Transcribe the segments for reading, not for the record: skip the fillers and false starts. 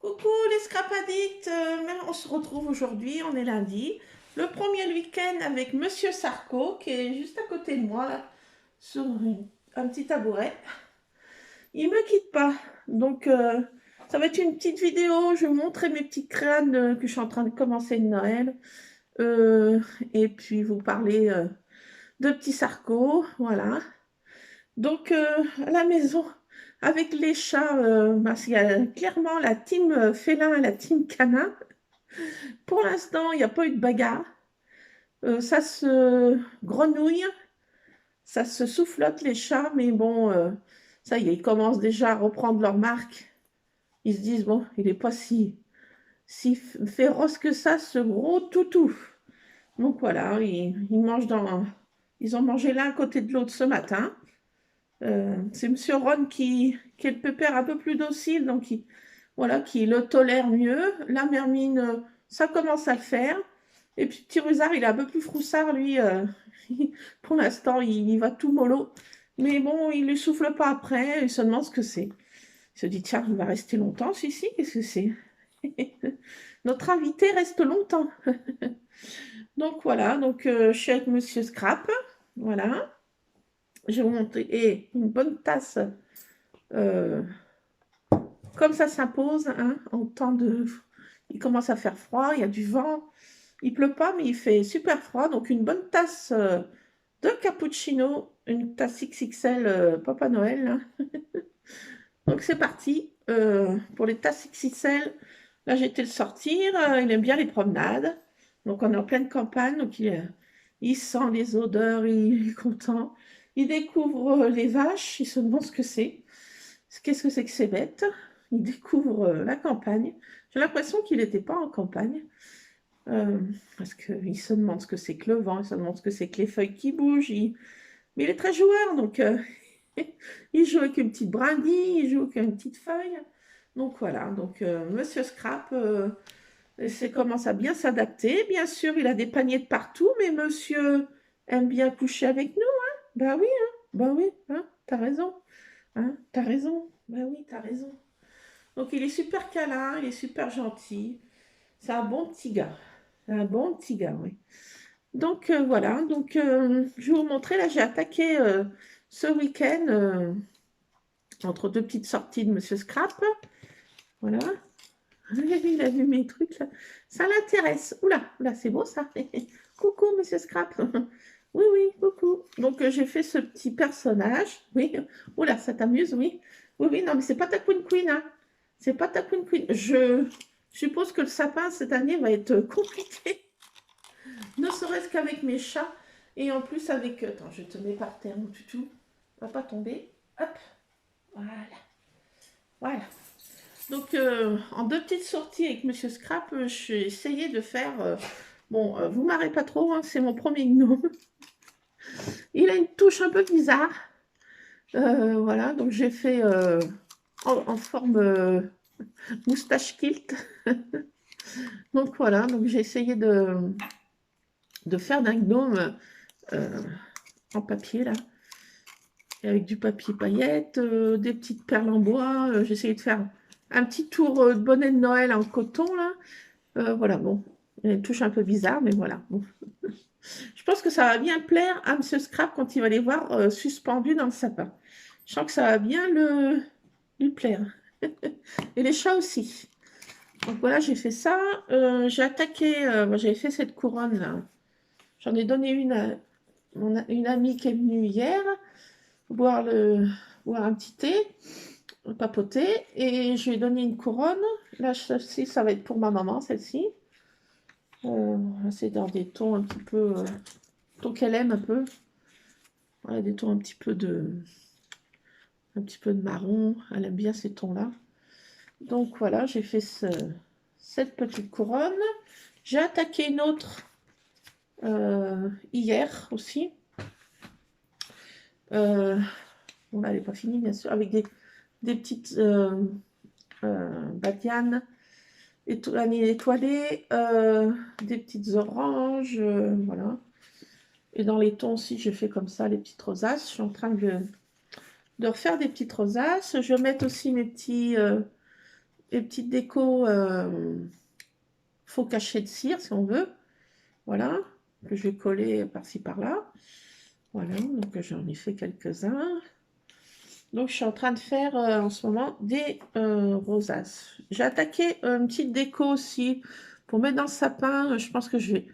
Coucou les Scrap Addicts, on se retrouve aujourd'hui, on est lundi, le premier week-end avec Monsieur Sarko qui est juste à côté de moi là, sur un petit tabouret. Il me quitte pas, donc ça va être une petite vidéo, je vais vous montrer mes petites crânes que je suis en train de commencer de Noël, et puis vous parler de petit Sarko, voilà. Donc à la maison, avec les chats, il y a clairement la team félin et la team canin. Pour l'instant, il n'y a pas eu de bagarre. Ça se grenouille, ça se soufflote les chats, mais bon, ça y est, ils commencent déjà à reprendre leur marque. Ils se disent, bon, il n'est pas si féroce que ça, ce gros toutou. Donc voilà, ils mangent ils ont mangé l'un à côté de l'autre ce matin. C'est Monsieur Ron qui est le pépère un peu plus docile, donc voilà, qui le tolère mieux. La Mermine, ça commence à le faire. Et puis petit Rusard, il est un peu plus froussard, lui. Pour l'instant, il va tout mollo. Mais bon, il ne lui souffle pas après, il se demande ce que c'est. Il se dit, tiens, il va rester longtemps, celui-ci, qu'est-ce que c'est? Notre invité reste longtemps. Donc voilà, donc je suis avec Monsieur Scrap, voilà. Je vais vous montrer, et une bonne tasse, comme ça s'impose, hein, en temps de... Il commence à faire froid, il y a du vent, il pleut pas, mais il fait super froid, donc une bonne tasse de cappuccino, une tasse XXL Papa Noël, hein. Donc c'est parti, pour les tasses XXL, là j'ai été le sortir, il aime bien les promenades, donc on est en pleine campagne, donc il sent les odeurs, il est content. Il découvre les vaches, il se demande ce que c'est. Qu'est-ce que c'est que ces bêtes? Il découvre la campagne. J'ai l'impression qu'il n'était pas en campagne. Parce qu'il se demande ce que c'est que le vent, il se demande ce que c'est que les feuilles qui bougent. Mais il est très joueur, donc il joue avec une petite brindille, il joue avec une petite feuille. Donc voilà, donc Monsieur Scrap commence à bien s'adapter. Bien sûr, il a des paniers de partout, mais monsieur aime bien coucher avec nous, hein? Bah oui, hein? T'as raison, hein? T'as raison, bah oui, t'as raison. Donc il est super câlin, il est super gentil. C'est un bon petit gars. C'est un bon petit gars, oui. Donc voilà, donc je vais vous montrer, là j'ai attaqué ce week-end entre deux petites sorties de Monsieur Scrap. Voilà. Il a vu mes trucs là. Ça l'intéresse. Oula, oula, c'est beau ça. Coucou, Monsieur Scrap. Oui, oui, coucou. Donc, j'ai fait ce petit personnage. Oui. Oula, ça t'amuse, oui. Oui, oui, non, mais c'est pas ta Queen Queen, hein. C'est pas ta Queen Queen. Je suppose que le sapin cette année va être compliqué. Ne serait-ce qu'avec mes chats. Et en plus avec... Attends, je te mets par terre, mon toutou. Va pas tomber. Hop. Voilà. Voilà. Donc, en deux petites sorties avec Monsieur Scrap, j'ai essayé de faire... bon, vous marrez pas trop, hein, c'est mon premier gnome. Il a une touche un peu bizarre. Voilà, donc j'ai fait en forme moustache kilt. Donc voilà, donc j'ai essayé de faire d'un gnome en papier, là. Et avec du papier paillette, des petites perles en bois. J'ai essayé de faire un petit tour de bonnet de Noël en coton, là. Voilà, bon, il y a une touche un peu bizarre, mais voilà. Bon. Je pense que ça va bien plaire à Monsieur Scrap quand il va les voir suspendus dans le sapin. Je sens que ça va bien lui plaire. Et les chats aussi. Donc voilà, j'ai fait ça. J'ai attaqué, j'avais fait cette couronne là. J'en ai donné une à une amie qui est venue hier boire un petit thé, papoter, et je lui ai donné une couronne. Là, celle-ci, ça va être pour ma maman, celle-ci. va essayer d'avoir des tons un petit peu, tons qu'elle aime un peu. Voilà, des tons un petit peu de marron. Elle aime bien ces tons-là. Donc voilà, j'ai fait cette petite couronne. J'ai attaqué une autre hier aussi. Bon là, elle n'est pas finie bien sûr, avec des petites badianes étoilées, des petites oranges, voilà. Et dans les tons aussi, j'ai fait comme ça les petites rosaces. Je suis en train de refaire des petites rosaces. Je vais mettre aussi mes petites décos faux cachets de cire, si on veut. Voilà, que je vais coller par-ci par-là. Voilà, donc j'en ai fait quelques-uns. Donc je suis en train de faire en ce moment des rosaces. J'ai attaqué une petite déco aussi pour mettre dans le sapin. Je pense que je vais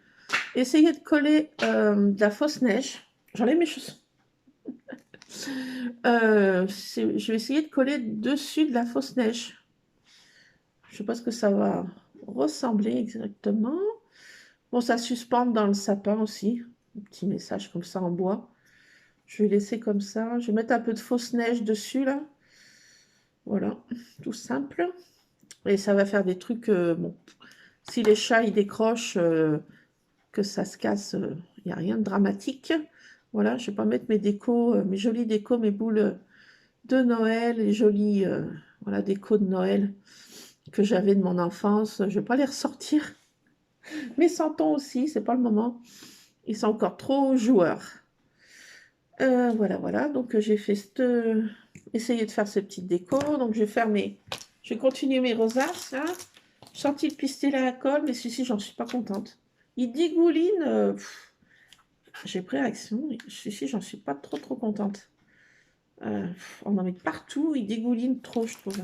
essayer de coller de la fausse neige. J'enlève mes chaussons. Je vais essayer de coller dessus de la fausse neige. Je sais pas ce que ça va ressembler exactement. Bon, ça suspend dans le sapin aussi. Un petit message comme ça en bois. Je vais laisser comme ça. Je vais mettre un peu de fausse neige dessus là. Voilà, tout simple. Et ça va faire des trucs. Bon, si les chats ils décrochent, que ça se casse, il n'y a rien de dramatique. Voilà, je vais pas mettre mes décos, mes jolies décos, mes boules de Noël, les jolies voilà, décos de Noël que j'avais de mon enfance. Je vais pas les ressortir. Mes santons aussi, c'est pas le moment. Ils sont encore trop joueurs. Voilà, voilà. Donc j'ai fait essayer de faire ces petites décos. Donc je vais continuer mes rosaces là. J'ai sorti le pistolet à la colle, mais si, j'en suis pas contente. Il dégouline. J'ai pris action. Si, j'en suis pas trop contente. On en met partout. Il dégouline trop, je trouve.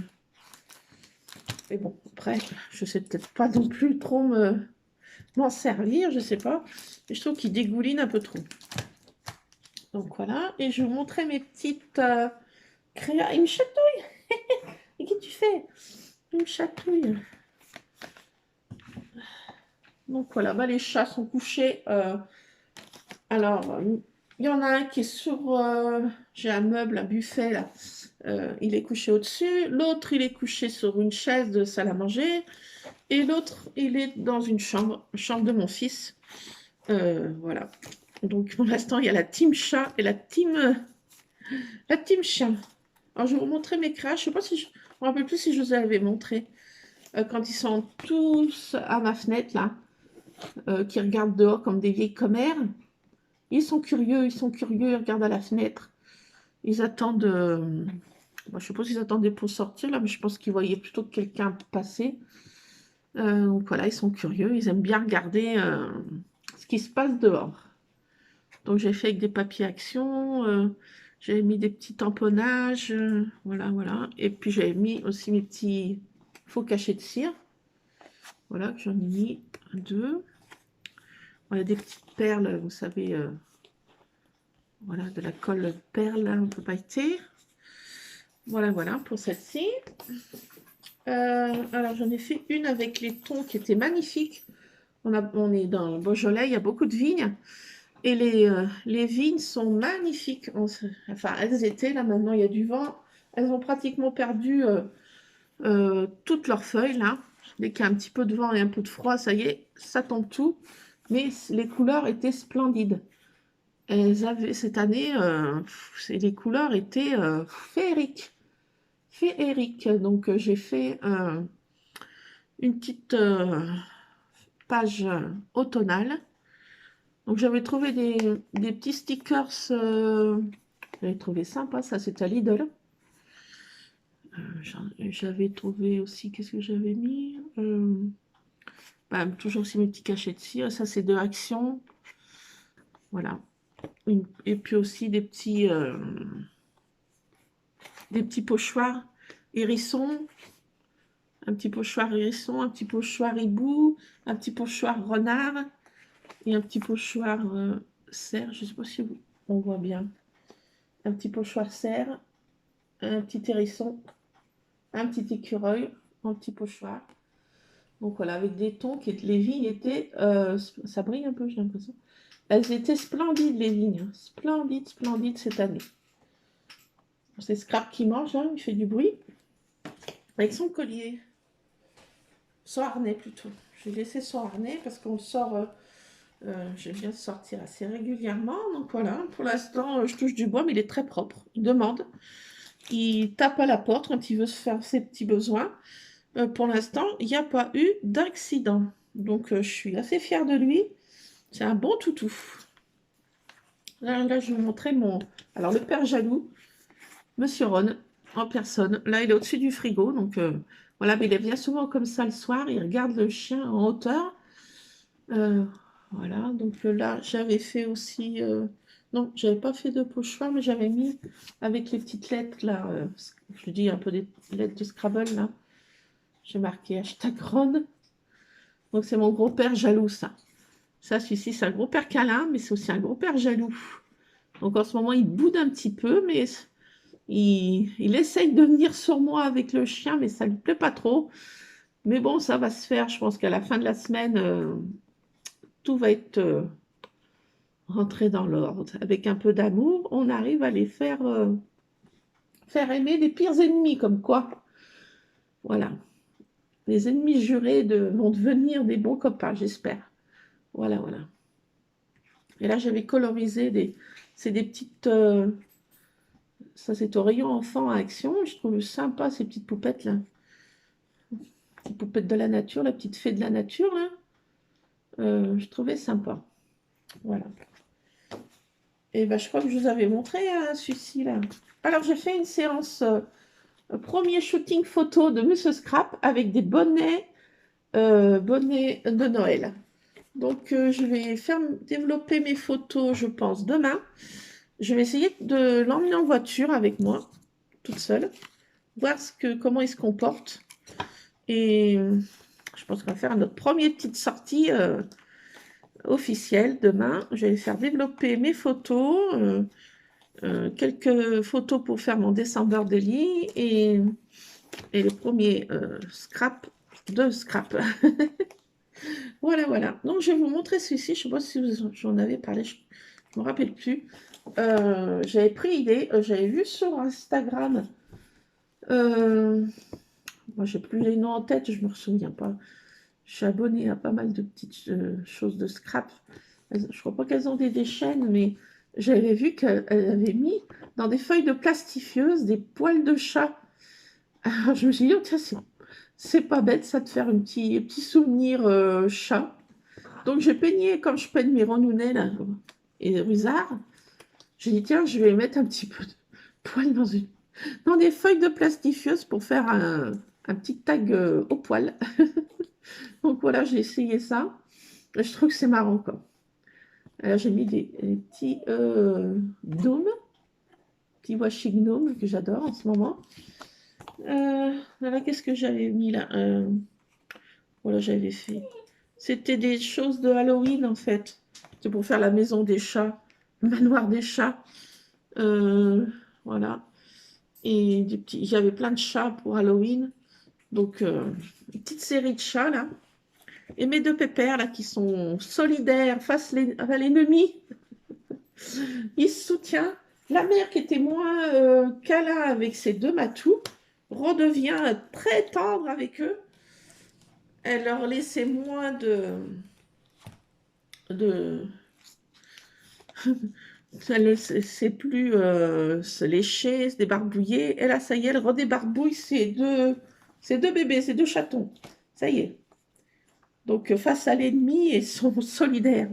Mais bon, après, je sais peut-être pas non plus trop m'en servir, je sais pas. Mais je trouve qu'il dégouline un peu trop. Donc voilà. Et je vais vous montrer mes petites créas. Il me chatouille. Et qu'est-ce que tu fais? Il me chatouille. Donc voilà, bah, les chats sont couchés. Alors, il y en a un qui est sur... j'ai un meuble, un buffet là. Il est couché au-dessus. L'autre, il est couché sur une chaise de salle à manger. Et l'autre, il est dans une chambre de mon fils. Voilà. Donc pour l'instant, il y a la team chat et la team chien. Alors je vais vous montrer mes crashs. Je sais pas si je me rappelle plus si je vous avais montré quand ils sont tous à ma fenêtre là, qui regardent dehors comme des vieilles commères. Ils sont curieux, ils regardent à la fenêtre. Ils attendent. Moi, je sais pas s'ils attendaient pour sortir là, mais je pense qu'ils voyaient plutôt quelqu'un passer. Donc voilà, ils sont curieux, ils aiment bien regarder ce qui se passe dehors. Donc j'ai fait avec des papiers action, j'ai mis des petits tamponnages, voilà, voilà. Et puis j'ai mis aussi mes petits faux cachets de cire. Voilà, que j'en ai mis deux. Voilà, des petites perles, vous savez, voilà, de la colle perle, un peu pailletée. Voilà, voilà, pour celle-ci. Alors j'en ai fait une avec les tons qui étaient magnifiques. On est dans le Beaujolais, il y a beaucoup de vignes. Et les vignes sont magnifiques. Enfin, elles étaient, là maintenant il y a du vent. Elles ont pratiquement perdu toutes leurs feuilles, là. Dès qu'il y a un petit peu de vent et un peu de froid, ça y est, ça tombe tout. Mais les couleurs étaient splendides. Elles avaient, cette année, les couleurs étaient féeriques. Féeriques. Donc j'ai fait une petite page automnale. Donc j'avais trouvé des petits stickers, j'avais trouvé sympa, ça c'était à Lidl. J'avais trouvé aussi, qu'est-ce que j'avais mis bah, toujours aussi mes petits cachets de cire, ça c'est de Action. Voilà. Et puis aussi des petits pochoirs hérissons, un petit pochoir hérisson, un petit pochoir hibou, un petit pochoir renard et un petit pochoir cerf, je ne sais pas si on voit bien. Un petit pochoir cerf, un petit hérisson, un petit écureuil, un petit pochoir. Donc voilà, avec des tons qui étaient, les vignes étaient, ça brille un peu, j'ai l'impression. Elles étaient splendides, les vignes, hein. Splendides, splendides cette année. C'est Scrap qui mange, hein, il fait du bruit. Avec son collier, son harnais plutôt. Je vais laisser son harnais parce qu'on le sort, je viens de sortir assez régulièrement. Donc voilà, pour l'instant, je touche du bois, mais il est très propre. Il demande, il tape à la porte quand il veut se faire ses petits besoins. Pour l'instant, il n'y a pas eu d'accident. Donc je suis assez fière de lui. C'est un bon toutou. Là, je vais vous montrer mon... Alors, le père jaloux, Monsieur Ron, en personne. Là, il est au-dessus du frigo. Donc, voilà, mais il vient souvent comme ça le soir. Il regarde le chien en hauteur. Euh, voilà, donc là, j'avais fait aussi... non, j'avais pas fait de pochoir, mais j'avais mis avec les petites lettres, là, je dis un peu des lettres de Scrabble, là. J'ai marqué hashtag Ron. Donc, c'est mon gros-père jaloux, ça. Ça, celui-ci, c'est un gros-père câlin, mais c'est aussi un gros-père jaloux. Donc en ce moment, il boude un petit peu, mais il essaye de venir sur moi avec le chien, mais ça ne lui plaît pas trop. Mais bon, ça va se faire. Je pense qu'à la fin de la semaine, tout va être rentré dans l'ordre. Avec un peu d'amour, on arrive à les faire aimer les pires ennemis, comme quoi. Voilà. Les ennemis jurés vont devenir des bons copains, j'espère. Voilà, voilà. Et là, j'avais colorisé c'est des petites... ça, c'est au rayon enfant à action. Je trouve sympa ces petites poupettes là. Petite poupette de la nature, la petite fée de la nature là. Je trouvais sympa. Voilà. Et ben, je crois que je vous avais montré celui-ci là. Alors, j'ai fait une séance premier shooting photo de Monsieur Scrap avec des bonnets de Noël. Donc, je vais faire développer mes photos, je pense, demain. Je vais essayer de l'emmener en voiture avec moi, toute seule, voir comment il se comporte. Et je pense qu'on va faire notre première petite sortie officielle demain. Je vais faire développer mes photos, quelques photos pour faire mon descendeur de lit et le premier scrap de scrap. Voilà, voilà. Donc, je vais vous montrer celui-ci. Je ne sais pas si j'en avais parlé, je ne me rappelle plus. J'avais pris idée, j'avais vu sur Instagram. Moi, j'ai plus les noms en tête, je ne me souviens pas. Je suis abonnée à pas mal de petites choses de scrap. Je ne crois pas qu'elles ont des chaînes, mais j'avais vu qu'elles avaient mis dans des feuilles de plastifieuses des poils de chat. Alors je me suis dit, oh, tiens, c'est pas bête ça de faire un petit souvenir chat. Donc j'ai peigné comme je peigne mes renounets là, et Rusard. J'ai dit, tiens, je vais mettre un petit peu de poils dans des feuilles de plastifieuses pour faire un petit tag au poil. Donc voilà, j'ai essayé ça. Je trouve que c'est marrant, quoi. Alors j'ai mis des petits gnomes, petits washi gnomes que j'adore en ce moment. Voilà, qu'est-ce que j'avais mis là Voilà, j'avais fait. C'était des choses de Halloween en fait. C'est pour faire la maison des chats, le manoir des chats. Voilà. Et j'avais plein de chats pour Halloween. Donc, une petite série de chats là. Et mes deux pépères là qui sont solidaires face à l'ennemi. Ils se soutiennent. La mère qui était moins câlin avec ses deux matous redevient très tendre avec eux. Elle leur laissait moins de elle ne sait plus se lécher, se débarbouiller. Et là, ça y est, elle redébarbouille ses deux bébés, ses deux chatons. Ça y est. Donc, face à l'ennemi, ils sont solidaires.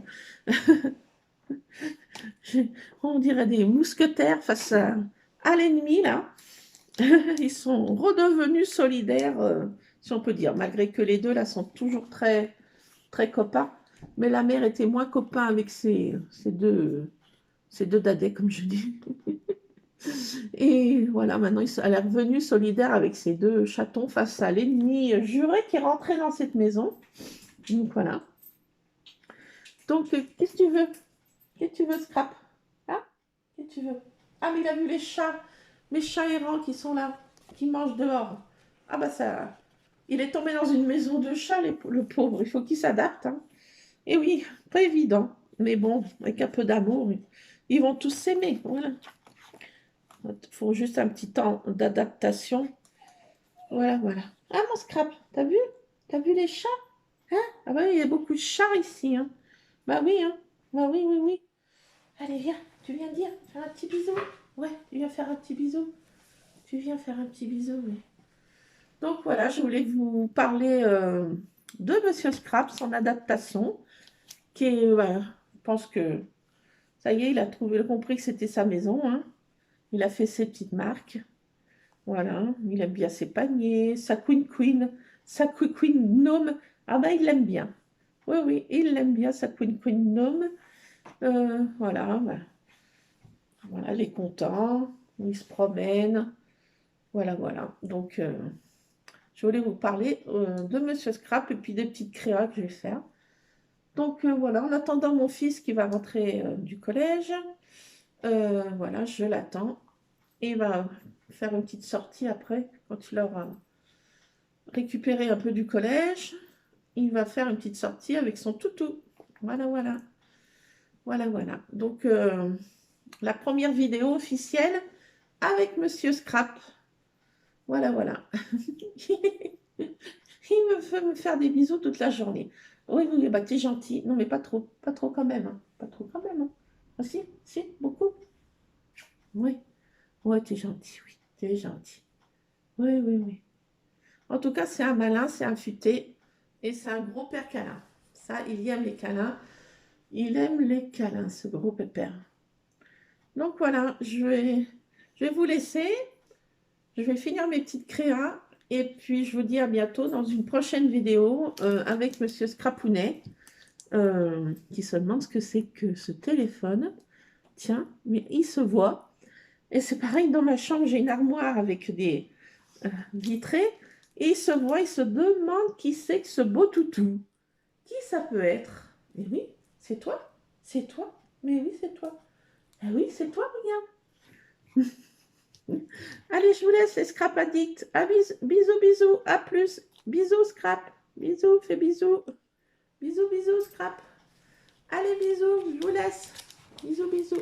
On dirait des mousquetaires face à l'ennemi, là. Ils sont redevenus solidaires, si on peut dire, malgré que les deux, là, sont toujours très, très copains. Mais la mère était moins copain avec ses deux dadais, comme je dis. Et voilà, maintenant, elle est revenue solidaire avec ses deux chatons face à l'ennemi juré qui est rentré dans cette maison. Donc voilà. Donc, qu'est-ce que tu veux? Qu'est-ce que tu veux, Scrap? Hein? Qu'est-ce que tu veux? Ah, mais il a vu les chats, mes chats errants qui sont là, qui mangent dehors. Ah bah ça, Il est tombé dans une maison de chat, le pauvre. Il faut qu'il s'adapte, hein. Et oui, pas évident. Mais bon, avec un peu d'amour, ils vont tous s'aimer. Voilà. Il faut juste un petit temps d'adaptation. Voilà, voilà. Ah, mon Scrap, t'as vu? T'as vu les chats? Hein? Ah bah oui, il y a beaucoup de chats ici, hein. Bah oui, hein. Bah oui, oui, oui. Allez, viens. Tu viens dire, faire un petit bisou? Ouais, tu viens faire un petit bisou? Tu viens faire un petit bisou, oui. Donc voilà, je voulais vous parler de Monsieur Scrap, son adaptation, qui est, je pense que ça y est, il a compris que c'était sa maison, hein. Il a fait ses petites marques. Voilà, il aime bien ses paniers, sa Queen Gnome. Ah ben, il l'aime bien. Oui, oui, il l'aime bien, sa Queen Gnome. Voilà, ben, voilà, il est content, il se promène. Voilà, voilà. Donc, je voulais vous parler de Monsieur Scrap et puis des petites créas que je vais faire. Donc, voilà, en attendant mon fils qui va rentrer du collège, voilà, je l'attends. Et il va faire une petite sortie après, quand il aura récupéré un peu du collège. Il va faire une petite sortie avec son toutou. Voilà, voilà. Voilà, voilà. Donc, la première vidéo officielle avec Monsieur Scrap. Voilà, voilà. Il me fait me faire des bisous toute la journée. Oui, oui, bah t'es gentil. Non, mais pas trop quand même, hein. Pas trop quand même, hein. Ah si, beaucoup. Oui, ouais, t'es gentil, oui, t'es gentil. Oui, oui, oui. En tout cas, c'est un malin, c'est un futé, et c'est un gros père câlin. Ça, il aime les câlins. Il aime les câlins, ce gros pépère. Donc voilà, je vais vous laisser. Je vais finir mes petites créas. Et puis, je vous dis à bientôt dans une prochaine vidéo avec Monsieur Scrapounet, qui se demande ce que c'est que ce téléphone. Tiens, mais il se voit. Et c'est pareil, dans ma chambre, j'ai une armoire avec des vitrées. Et il se voit, il se demande qui c'est que ce beau toutou. Qui ça peut être? Mais oui, c'est toi. C'est toi. Mais oui, c'est toi. Ah oui, c'est toi, regarde. Allez, je vous laisse, les Scrap Addicts. Ah, bisous, bisous. À plus. Bisous, Scrap. Bisous, fais bisous. Bisous, bisous, Scrap. Allez, bisous, je vous laisse. Bisous, bisous.